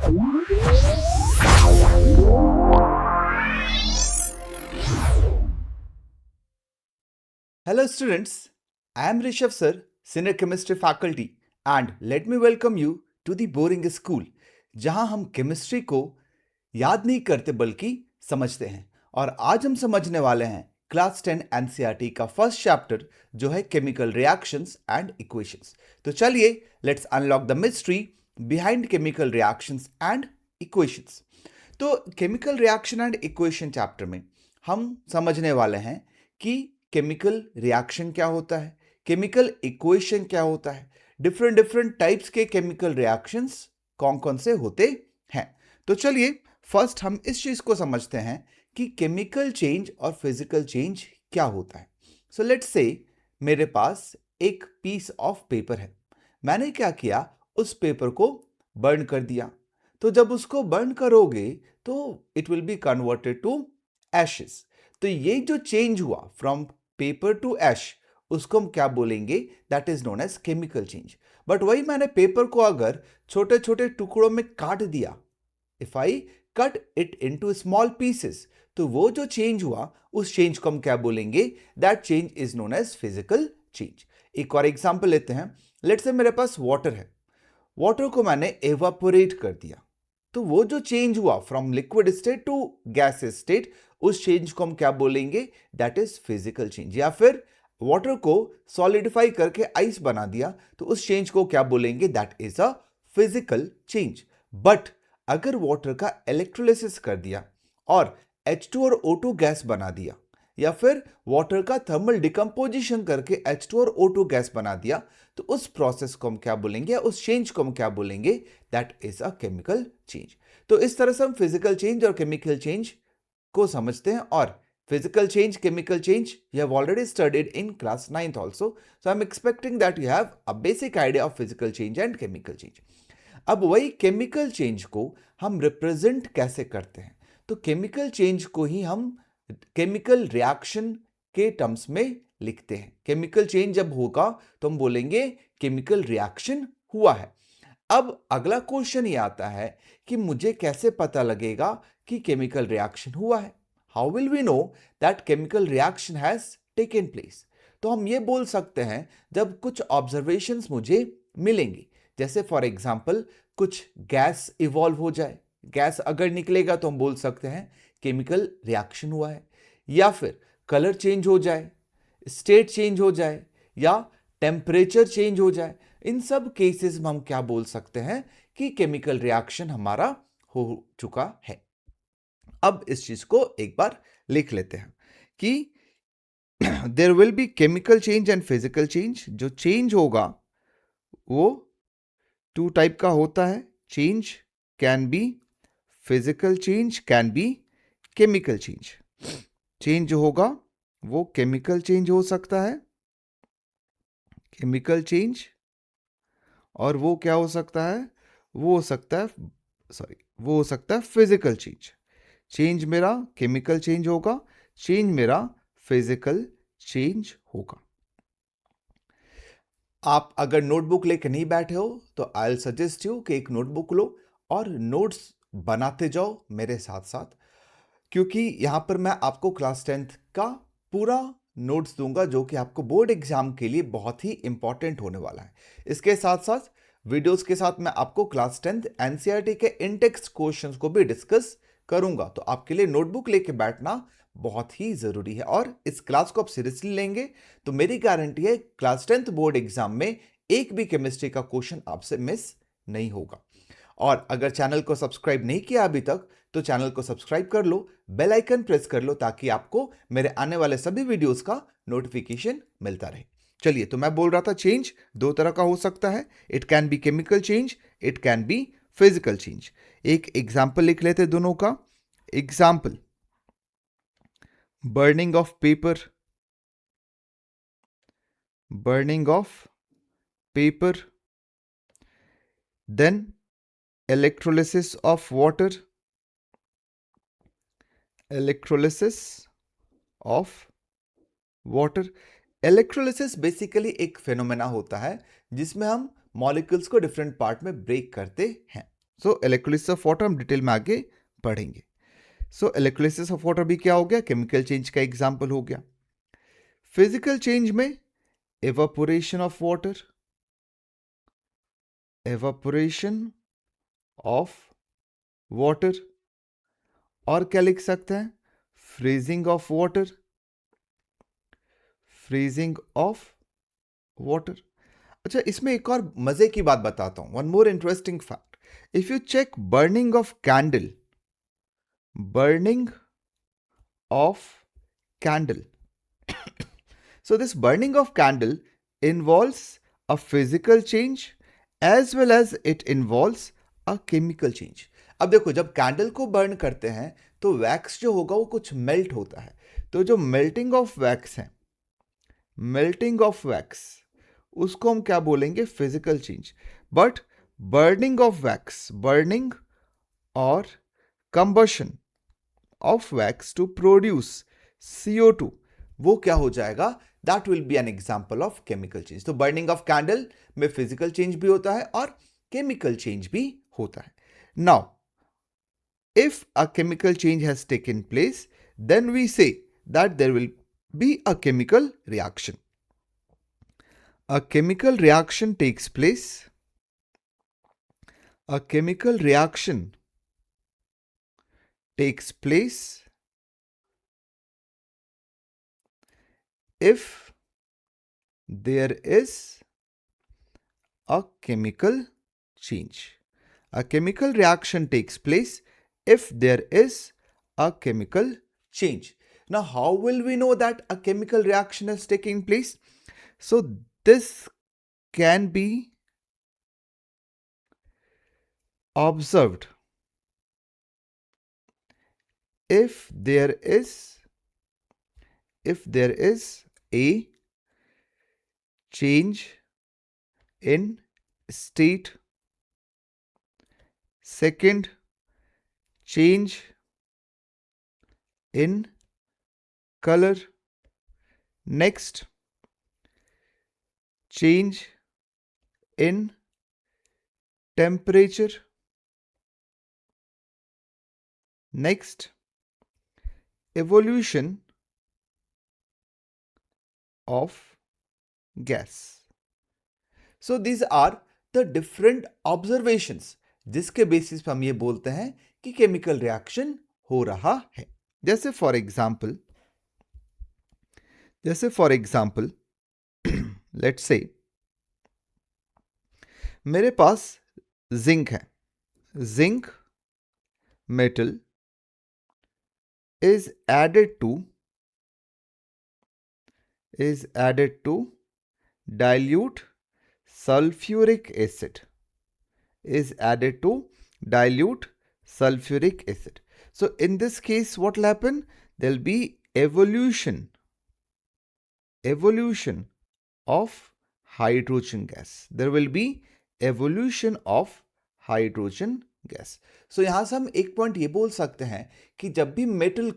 Hello students, I am Rishabh sir, Senior Chemistry Faculty and let me welcome you to the Boring School, जहां हम chemistry को याद नहीं करते बल्कि समझते हैं। और आज हम समझने वाले हैं क्लास 10 एनसीईआरटी का फर्स्ट चैप्टर जो है केमिकल रिएक्शंस एंड इक्वेशंस। तो चलिए let's unlock the mystery behind chemical reactions and equations. तो chemical reaction and equation chapter में हम समझने वाले हैं कि केमिकल रिएक्शन क्या होता है, केमिकल इक्वेशन क्या होता है, डिफरेंट टाइप्स के केमिकल रिएक्शंस कौन कौन से होते हैं। तो चलिए फर्स्ट हम इस चीज को समझते हैं कि केमिकल चेंज और फिजिकल चेंज क्या होता है। सो लेट्स से मेरे पास एक पीस ऑफ पेपर है, मैंने क्या किया, उस पेपर को बर्न कर दिया। तो जब उसको बर्न करोगे तो it will be converted to ashes. तो ये जो चेंज हुआ फ्रॉम पेपर टू एश, उसको हम क्या बोलेंगे, that is known as chemical change. But वही मैंने पेपर को अगर छोटे छोटे टुकड़ों में काट दिया, if I cut it into small pieces, तो वो जो चेंज हुआ उस चेंज को हम क्या बोलेंगे, that change is known as physical change. एक और एग्जांपल लेते हैं। लेट्स से मेरे पास वाटर है, वाटर को मैंने एवापोरेट कर दिया, तो वो जो चेंज हुआ from liquid state to gas state, उस चेंज को हम क्या बोलेंगे, दैट इज फिजिकल चेंज। या फिर वाटर को सॉलिडिफाई करके आइस बना दिया, तो उस चेंज को क्या बोलेंगे, that is a physical change. But अगर वाटर का इलेक्ट्रोलिसिस कर दिया और H2 और O2 गैस बना दिया, या फिर वाटर का थर्मल डिकम्पोजिशन करके H2 और O2 गैस बना दिया, तो उस प्रोसेस को हम क्या बोलेंगे, उस चेंज को हम क्या बोलेंगे, that is a chemical change. तो इस तरह से हम फिजिकल चेंज और केमिकल चेंज को समझते हैं। और physical change, chemical change you have already studied in class 9th also, so I'm expecting that you have a basic idea of physical change and chemical change. अब वही chemical change को हम represent कैसे करते हैं, तो केमिकल चेंज को ही हम केमिकल रिएक्शन के टर्म्स में लिखते हैं। केमिकल चेंज जब होगा तो हम बोलेंगे केमिकल रिएक्शन हुआ है। अब अगला क्वेश्चन ये आता है कि मुझे कैसे पता लगेगा कि केमिकल रिएक्शन हुआ है। How will we know that chemical reaction has taken place. तो हम ये बोल सकते हैं जब कुछ ऑब्जर्वेशंस मुझे मिलेंगे, जैसे फॉर एग्जांपल कुछ गैस इवॉल्व हो जाए, गैस अगर निकलेगा तो हम बोल सकते हैं केमिकल रिएक्शन हुआ है। या फिर कलर चेंज हो जाए, स्टेट चेंज हो जाए, या टेम्परेचर चेंज हो जाए, इन सब केसेस में हम क्या बोल सकते हैं कि केमिकल रिएक्शन हमारा हो चुका है। अब इस चीज को एक बार लिख लेते हैं कि there will be chemical change and physical change. जो चेंज होगा वो टू टाइप का होता है। Change can be physical change, can be chemical change. Change जो होगा वो केमिकल चेंज हो सकता है, केमिकल चेंज, और वो क्या हो सकता है, वो हो सकता है, वो हो सकता है फिजिकल चेंज। चेंज मेरा केमिकल चेंज होगा, चेंज मेरा फिजिकल चेंज होगा। आप अगर नोटबुक लेके नहीं बैठे हो तो आई विल सजेस्ट यू कि एक नोटबुक लो और नोट्स बनाते जाओ मेरे साथ साथ, क्योंकि यहां पर मैं आपको क्लास 10th का पूरा नोट्स दूंगा जो कि आपको बोर्ड एग्जाम के लिए बहुत ही इंपॉर्टेंट होने वाला है। इसके साथ साथ वीडियोस के साथ मैं आपको क्लास 10th एनसीईआरटी के इनटेक्स्ट क्वेश्चंस को भी डिस्कस करूंगा। तो आपके लिए नोटबुक लेके बैठना बहुत ही जरूरी है, और इस क्लास को आप सीरियसली लेंगे तो मेरी गारंटी है क्लास 10th बोर्ड एग्जाम में एक भी केमिस्ट्री का क्वेश्चन आपसे मिस नहीं होगा। और अगर चैनल को सब्सक्राइब नहीं किया अभी तक तो चैनल को सब्सक्राइब कर लो, बेल आइकन प्रेस कर लो, ताकि आपको मेरे आने वाले सभी वीडियोस का नोटिफिकेशन मिलता रहे। चलिए, तो मैं बोल रहा था चेंज दो तरह का हो सकता है। It can be chemical change, it can be physical change. एक एग्जाम्पल लिख लेते दोनों का। Example, burning of paper, burning of paper, then electrolysis of water, electrolysis of water। Electrolysis basically एक फिनोमेना होता है जिसमें हम मॉलिक्यूल्स को डिफरेंट पार्ट में ब्रेक करते हैं। सो इलेक्ट्रोलिसिस ऑफ वाटर हम डिटेल में आगे पढ़ेंगे। सो इलेक्ट्रोलिसिस ऑफ वाटर भी क्या हो गया, केमिकल चेंज का एग्जाम्पल हो गया। फिजिकल चेंज में evaporation of water, evaporation of water, और क्या लिख सकते हैं, freezing of water, freezing of water। अच्छा, इसमें एक और मजे की बात बताता हूं, one more interesting fact. If you check burning of candle, burning of candle, so this burning of candle involves a physical change as well as it involves a chemical change। अब देखो, जब कैंडल को burn करते हैं तो wax जो होगा वो कुछ मेल्ट होता है, तो जो मेल्टिंग ऑफ वैक्स है, मेल्टिंग ऑफ वैक्स, उसको हम क्या बोलेंगे, physical change. But burning of wax, burning और combustion of wax to produce CO2, वो क्या हो जाएगा, that will be an example of chemical change. तो बर्निंग ऑफ कैंडल में फिजिकल चेंज भी होता है और केमिकल चेंज भी होता है। Now if a chemical change has taken place, then we say that there will be a chemical reaction. A chemical reaction takes place. A chemical reaction takes place if there is a chemical change. A chemical reaction takes place if there is a chemical change. Now, how will we know that a chemical reaction is taking place? So, this can be observed if there is a change in state, second, change in color, next, change in temperature, next, evolution of gas. So these are the different observations जिसके basis पे हम ये बोलते हैं कि chemical reaction हो रहा है। जैसे फॉर एग्जाम्पल लेट्स से मेरे पास जिंक है, zinc metal is added to dilute sulfuric acid, is added to dilute sulfuric acid. So in this case, what will happen? There will be evolution of hydrogen gas. There will be evolution of hydrogen gas. So यहां से हम एक point ये बोल सकते हैं कि जब भी मेटल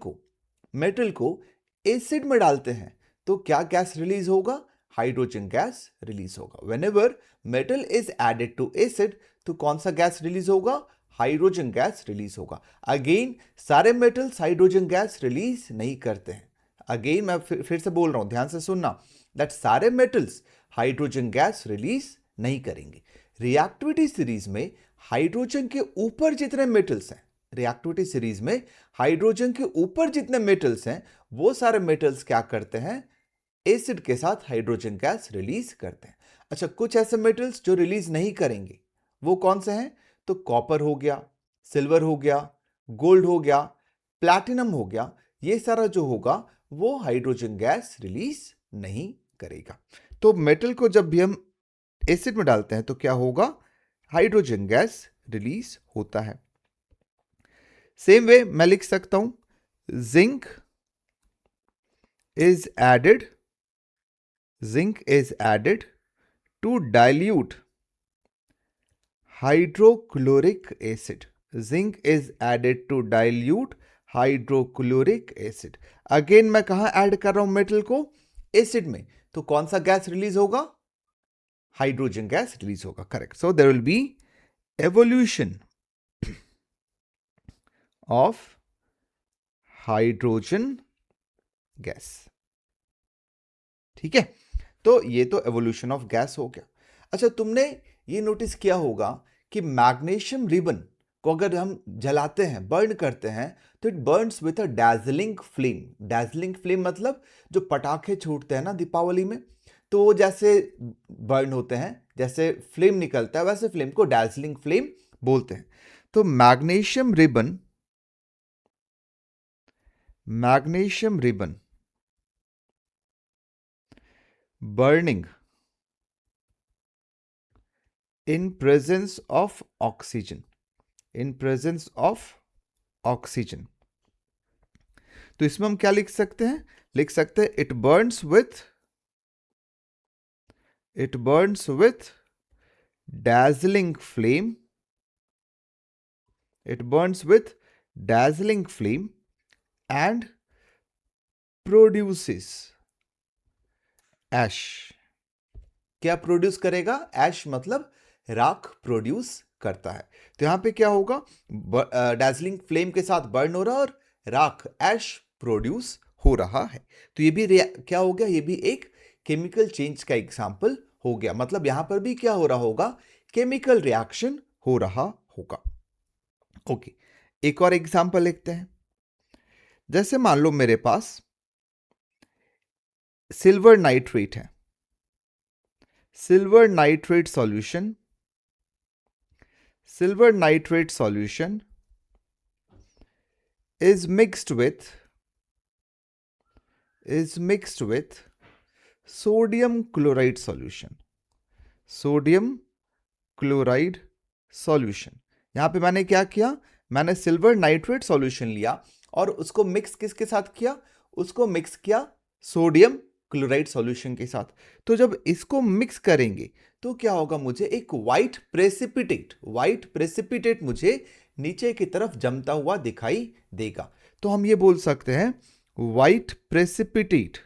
को एसिड में डालते हैं तो क्या गैस रिलीज होगा, हाइड्रोजन गैस रिलीज होगा। Whenever metal is added to acid, तो कौन सा गैस रिलीज होगा, हाइड्रोजन गैस रिलीज होगा। अगेन सारे मेटल्स हाइड्रोजन गैस रिलीज नहीं करते हैं। अगेन मैं फिर से बोल रहा हूं, ध्यान से सुनना, दैट सारे मेटल्स हाइड्रोजन गैस रिलीज नहीं करेंगे। रिएक्टिविटी सीरीज में हाइड्रोजन के ऊपर जितने मेटल्स हैं, रिएक्टिविटी सीरीज में हाइड्रोजन के ऊपर जितने मेटल्स हैं, वो सारे मेटल्स क्या करते हैं, एसिड के साथ हाइड्रोजन गैस रिलीज करते हैं। अच्छा, कुछ ऐसे मेटल्स जो रिलीज नहीं करेंगे वो कौन से हैं, तो कॉपर हो गया, सिल्वर हो गया, गोल्ड हो गया, प्लैटिनम हो गया, ये सारा जो होगा वो हाइड्रोजन गैस रिलीज नहीं करेगा। तो मेटल को जब भी हम एसिड में डालते हैं तो क्या होगा, हाइड्रोजन गैस रिलीज होता है। सेम वे मैं लिख सकता हूं, zinc is added to dilute hydrochloric acid. Zinc is added to dilute hydrochloric acid. Again मैं कहां ऐड कर रहा हूं मेटल को, एसिड में, तो कौन सा गैस रिलीज होगा, हाइड्रोजन गैस रिलीज होगा, correct. So there will be evolution of hydrogen gas. ठीक है, तो ये तो एवोल्यूशन ऑफ गैस हो गया। अच्छा, तुमने ये नोटिस किया होगा कि मैग्नीशियम रिबन को अगर हम जलाते हैं, बर्न करते हैं, तो it Burns with a dazzling flame. Dazzling flame मतलब जो पटाखे छूटते हैं ना दीपावली में, तो वो जैसे बर्न होते हैं, जैसे फ्लेम निकलता है, वैसे फ्लेम को डैजलिंग फ्लेम बोलते हैं। तो magnesium ribbon burning in presence of oxygen, तो इसमें हम क्या लिख सकते हैं? लिख सकते हैं it Burns with dazzling flame, and produces ash। क्या प्रोड्यूस करेगा? ऐश मतलब राख प्रोड्यूस करता है। तो यहां पे क्या होगा? डैजलिंग फ्लेम के साथ बर्न हो रहा है और राख ऐश प्रोड्यूस हो रहा है। तो ये भी क्या हो गया? ये भी एक केमिकल चेंज का एग्जाम्पल हो गया। मतलब यहां पर भी क्या हो रहा होगा? केमिकल रिएक्शन हो रहा होगा। ओके, एक और एग्जाम्पल लिखते हैं। जैसे मान लो मेरे पास सिल्वर नाइट्रेट है। Silver nitrate solution is mixed with sodium chloride solution। यहां पे मैंने क्या किया? मैंने सिल्वर नाइट्रेट सॉल्यूशन लिया और उसको मिक्स किसके साथ किया? उसको मिक्स किया सोडियम क्लोराइड सॉल्यूशन के साथ। तो जब इसको मिक्स करेंगे तो क्या होगा? मुझे एक व्हाइट प्रेसिपिटेट मुझे नीचे की तरफ जमता हुआ दिखाई देगा। तो हम ये बोल सकते हैं व्हाइट प्रेसिपिटेट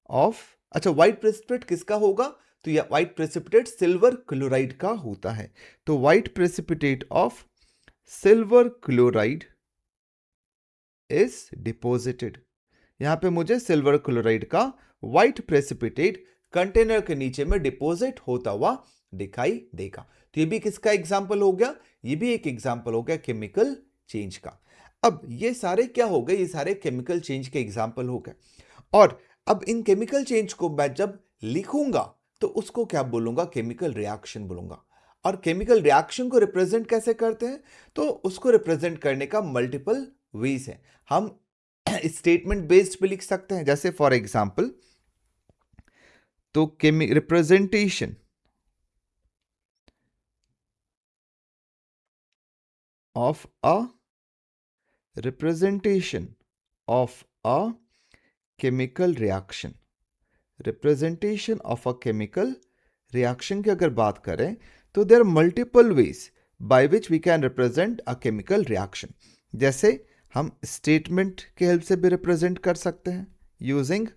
ऑफ। अच्छा, व्हाइट प्रेसिपिटेट किसका होगा? तो यह व्हाइट प्रेसिपिटेट सिल्वर क्लोराइड का होता है। तो white precipitate of silver chloride is deposited. यहां पे मुझे सिल्वर क्लोराइड का व्हाइट प्रेसिपिटेट कंटेनर के नीचे में डिपोजिट होता हुआ दिखाई देगा। तो ये भी किसका एग्जाम्पल हो गया? ये भी एक एग्जाम्पल हो गया केमिकल चेंज का। अब ये सारे क्या हो गए? ये सारे केमिकल चेंज के एग्जाम्पल हो गए। और अब इन केमिकल चेंज को मैं जब लिखूंगा तो उसको क्या बोलूंगा? केमिकल रिएक्शन बोलूंगा। और केमिकल रिएक्शन को रिप्रेजेंट कैसे करते हैं? तो उसको रिप्रेजेंट करने का मल्टीपल वेज है। हम स्टेटमेंट बेस्ड पे लिख सकते हैं, जैसे फॉर एग्जांपल, तो representation of a chemical reaction, की अगर बात करें तो there are multiple ways by which we can represent a chemical reaction. जैसे हम स्टेटमेंट के हेल्प से भी रिप्रेजेंट कर सकते हैं using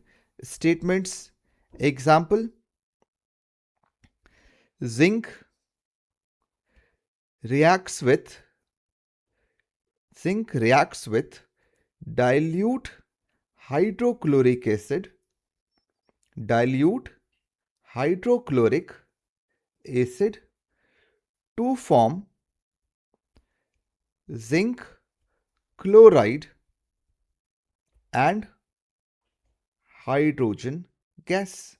statements. Example, zinc reacts with dilute hydrochloric acid to form zinc chloride and hydrogen gas।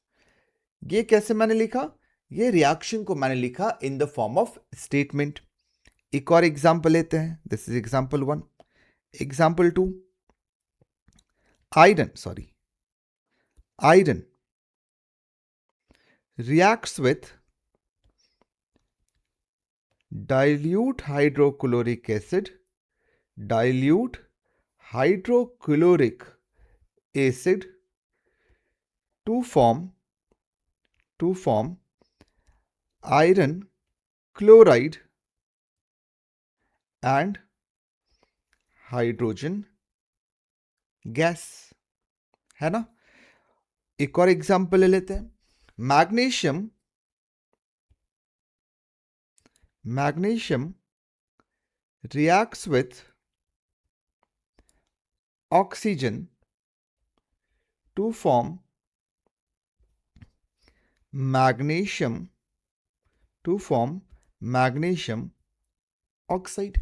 ये कैसे मैंने लिखा? ये रिएक्शन को मैंने लिखा इन द फॉर्म ऑफ स्टेटमेंट। एक और एग्जाम्पल लेते हैं। This is example 1। Example 2, iron reacts with dilute hydrochloric acid to form iron chloride and hydrogen gas, है ना? एक और एग्जाम्पल ले लेते हैं। Magnesium magnesium reacts with oxygen to form magnesium oxide.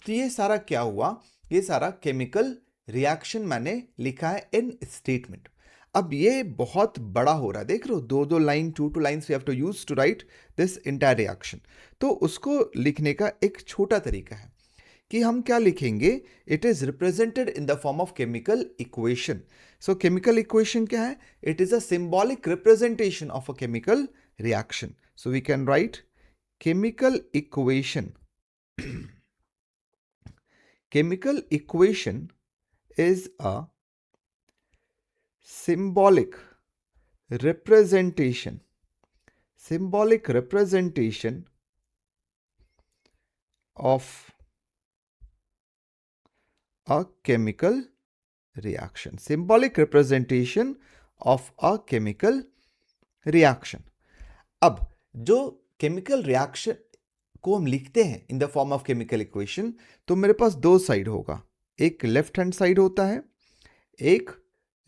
तो ये सारा क्या हुआ, ये सारा केमिकल रिएक्शन मैंने लिखा है इन स्टेटमेंट। अब ये बहुत बड़ा हो रहा है, देख रहे हो, दो line, two lines we have to use to write this entire reaction. तो उसको लिखने का एक छोटा तरीका है कि हम क्या लिखेंगे, it is represented in the form of chemical equation. So chemical equation क्या है, it is a symbolic representation of a chemical reaction. So we can write chemical equation chemical equation is a symbolic representation of a chemical reaction, symbolic representation of a chemical reaction। अब जो chemical reaction को हम लिखते हैं इन the form of chemical equation, तो मेरे पास दो side होगा, एक लेफ्ट हैंड साइड होता है, एक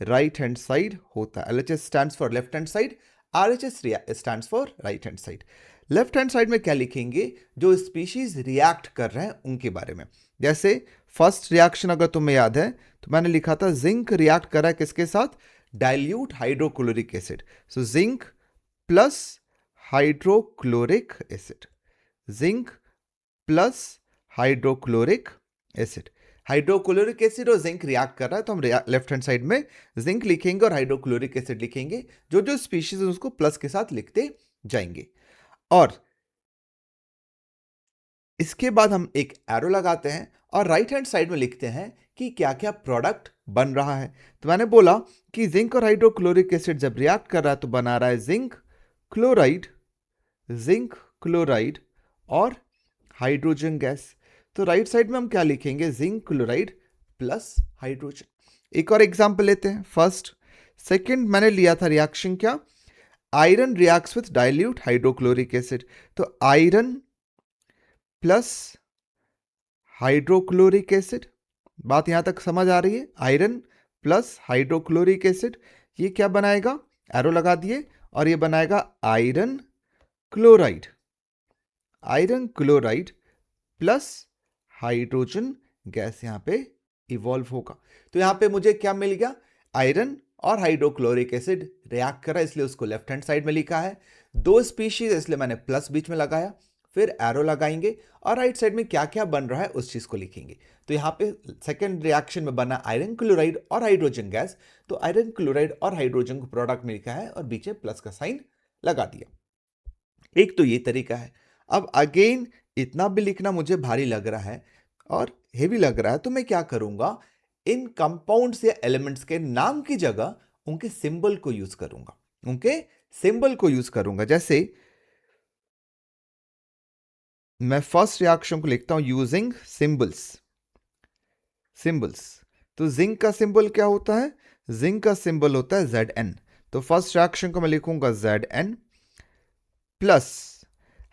राइट हैंड साइड होता है। LHS stands for left hand side, RHS stands for right hand side. Left hand side में क्या लिखेंगे, जो स्पीशीज रिएक्ट कर रहे हैं उनके बारे में। जैसे फर्स्ट रिएक्शन अगर तुम्हें याद है तो मैंने लिखा था जिंक रिएक्ट कर रहा है किसके साथ, dilute hydrochloric acid. So zinc plus hydrochloric acid, zinc plus hydrochloric acid. Hydrochloric acid और जिंक रिएक्ट कर रहा है तो हम लेफ्ट हैंड साइड में जिंक लिखेंगे और हाइड्रोक्लोरिक एसिड लिखेंगे। जो जो स्पीशीज है उसको प्लस के साथ लिखते जाएंगे। और इसके बाद हम एक एरो लगाते हैं और राइट हैंड साइड में लिखते हैं कि क्या क्या प्रोडक्ट बन रहा है। तो मैंने बोला कि जिंक और हाइड्रोक्लोरिक एसिड जब रिएक्ट कर रहा है तो बना रहा है जिंक क्लोराइड और हाइड्रोजन गैस। तो राइट साइड में हम क्या लिखेंगे, जिंक क्लोराइड प्लस हाइड्रोजन। एक और एग्जांपल लेते हैं, सेकंड मैंने लिया था रिएक्शन क्या, iron reacts with dilute hydrochloric acid. तो आयरन प्लस हाइड्रोक्लोरिक एसिड, बात यहां तक समझ आ रही है, आयरन प्लस हाइड्रोक्लोरिक एसिड, ये क्या बनाएगा, एरो लगा दिए, और ये बनाएगा iron chloride plus hydrogen gas यहां पे इवॉल्व होगा। तो यहां पे मुझे क्या मिल गया, आयरन और हाइड्रोक्लोरिक एसिड रिएक्ट कर रहा है, इसलिए उसको लेफ्ट हैंड साइड में लिखा है। दो स्पीशीज इसलिए मैंने प्लस बीच में लगाया, फिर एरो लगाएंगे और राइट साइड में क्या क्या बन रहा है उस चीज को लिखेंगे। तो यहां पे सेकेंड रिएक्शन में बना आयरन क्लोराइड और हाइड्रोजन गैस, तो आयरन क्लोराइड और हाइड्रोजन को प्रोडक्ट में लिखा है और बीच में प्लस का साइन लगा दिया। एक तो ये तरीका है। अब अगेन इतना भी लिखना मुझे भारी लग रहा है और हेवी लग रहा है, तो मैं क्या करूंगा, इन कंपाउंड्स या एलिमेंट्स के नाम की जगह उनके सिंबल को यूज करूंगा। जैसे मैं फर्स्ट रिएक्शन को लिखता हूं यूजिंग सिंबल्स। तो जिंक का सिंबल क्या होता है, जिंक का सिंबल होता है Zn। तो फर्स्ट रिएक्शन को मैं लिखूंगा Zn प्लस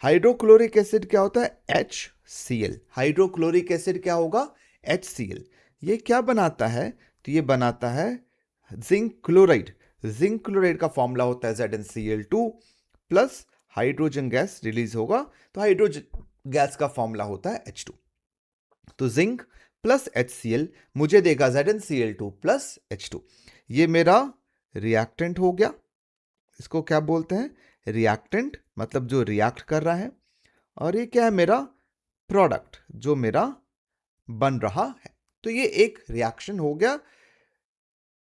हाइड्रोक्लोरिक एसिड क्या होता है, HCl। हाइड्रोक्लोरिक एसिड क्या होगा, HCl। ये क्या बनाता है, तो ये बनाता है जिंक क्लोराइड का फॉर्मूला होता है ZnCl2 plus hydrogen gas release होगा, तो हाइड्रोजन गैस का फॉर्मूला होता है H2। तो जिंक प्लस HCl मुझे देगा ZnCl2 प्लस H2। ये मेरा रिएक्टेंट हो गया, इसको क्या बोलते हैं, रिएक्टेंट, मतलब जो रिएक्ट कर रहा है। और ये क्या है, मेरा प्रोडक्ट जो मेरा बन रहा है। तो ये एक रिएक्शन हो गया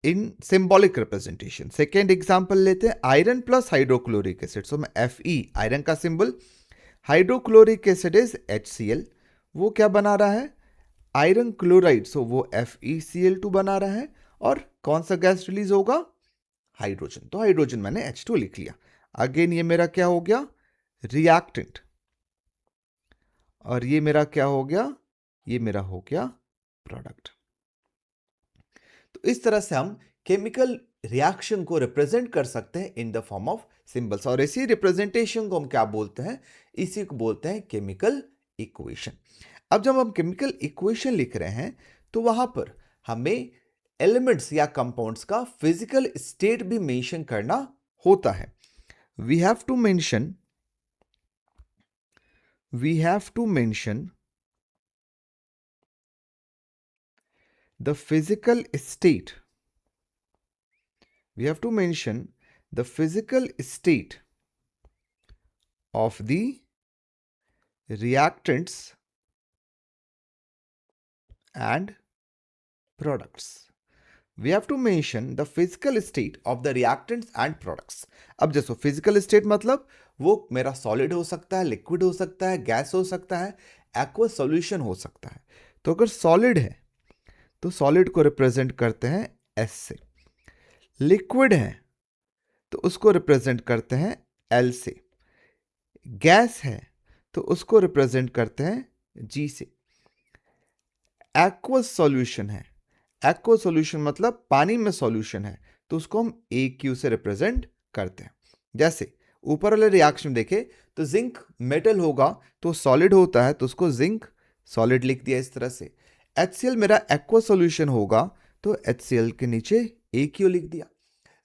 इन सिंबॉलिक रिप्रेजेंटेशन। सेकेंड एग्जांपल लेते हैं, आयरन प्लस हाइड्रोक्लोरिक एसिड। सो मैं Fe आयरन का symbol, hydrochloric acid is HCl, वो क्या बना रहा है, आयरन क्लोराइड, सो वो FeCl2 बना रहा है। और कौन सा गैस रिलीज होगा, हाइड्रोजन। तो हाइड्रोजन मैंने H2 लिख लिया। अगेन ये मेरा क्या हो गया, रिएक्टेंट, और ये मेरा क्या हो गया, ये मेरा हो गया प्रोडक्ट। तो इस तरह से हम केमिकल रिएक्शन को रिप्रेजेंट कर सकते हैं इन द फॉर्म ऑफ सिंबल्स, और इसी रिप्रेजेंटेशन को हम क्या बोलते हैं, इसी को बोलते हैं केमिकल इक्वेशन। अब जब हम केमिकल इक्वेशन लिख रहे हैं तो वहां पर हमें एलिमेंट्स या कंपाउंड्स का फिजिकल स्टेट भी मेंशन करना होता है। We have to mention the physical state. We have to mention the physical state of the reactants and products. We have to mention the physical state of the reactants and products. अब जैसे physical state मतलब वो मेरा solid हो सकता है, liquid हो सकता है, gas हो सकता है, aqueous solution हो सकता है। तो अगर solid है तो solid को represent करते हैं S से, liquid है तो उसको रिप्रेजेंट करते हैं L से, गैस है तो उसको रिप्रेजेंट करते हैं G से, एक्वस सॉल्यूशन है, एक्वस सॉल्यूशन मतलब पानी में सॉल्यूशन है तो उसको हम AQ से रिप्रेजेंट करते हैं। जैसे ऊपर वाले रिएक्शन देखे तो जिंक मेटल होगा तो सॉलिड होता है तो उसको जिंक सॉलिड लिख दिया इस तरह से। HCl मेरा एक्वस सॉल्यूशन होगा तो HCl के नीचे AQ लिख दिया।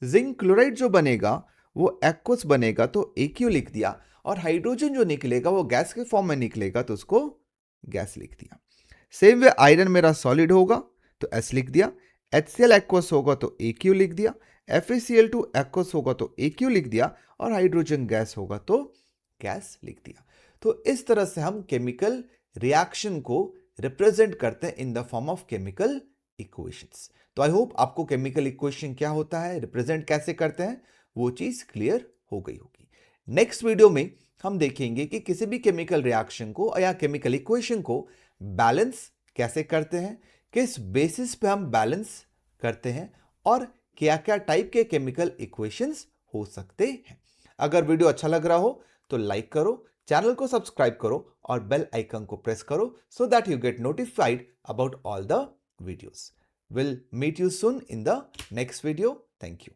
जिंक क्लोराइड जो बनेगा वो एक्वस बनेगा तो AQ लिख दिया, और हाइड्रोजन जो निकलेगा वो गैस के फॉर्म में निकलेगा तो उसको गैस लिख दिया। सेम वे आयरन मेरा सॉलिड होगा तो S लिख दिया, HCl एक्वस होगा तो AQ लिख दिया, FeCl2 एक्वस होगा तो AQ लिख दिया, और हाइड्रोजन गैस होगा तो गैस लिख दिया। तो इस तरह से हम केमिकल रिएक्शन को रिप्रेजेंट करते हैं इन the form of chemical equations. तो आई होप आपको केमिकल इक्वेशन क्या होता है, रिप्रेजेंट कैसे करते हैं, वो चीज क्लियर हो गई होगी। नेक्स्ट वीडियो में हम देखेंगे कि किसी भी केमिकल रिएक्शन को या केमिकल इक्वेशन को बैलेंस कैसे करते हैं, किस बेसिस पे हम बैलेंस करते हैं, और क्या क्या टाइप के केमिकल इक्वेशंस हो सकते हैं। अगर वीडियो अच्छा लग रहा हो तो लाइक करो, चैनल को सब्सक्राइब करो और बेल आइकन को प्रेस करो so that you get notified about all the videos. We'll meet you soon in the next video. Thank you.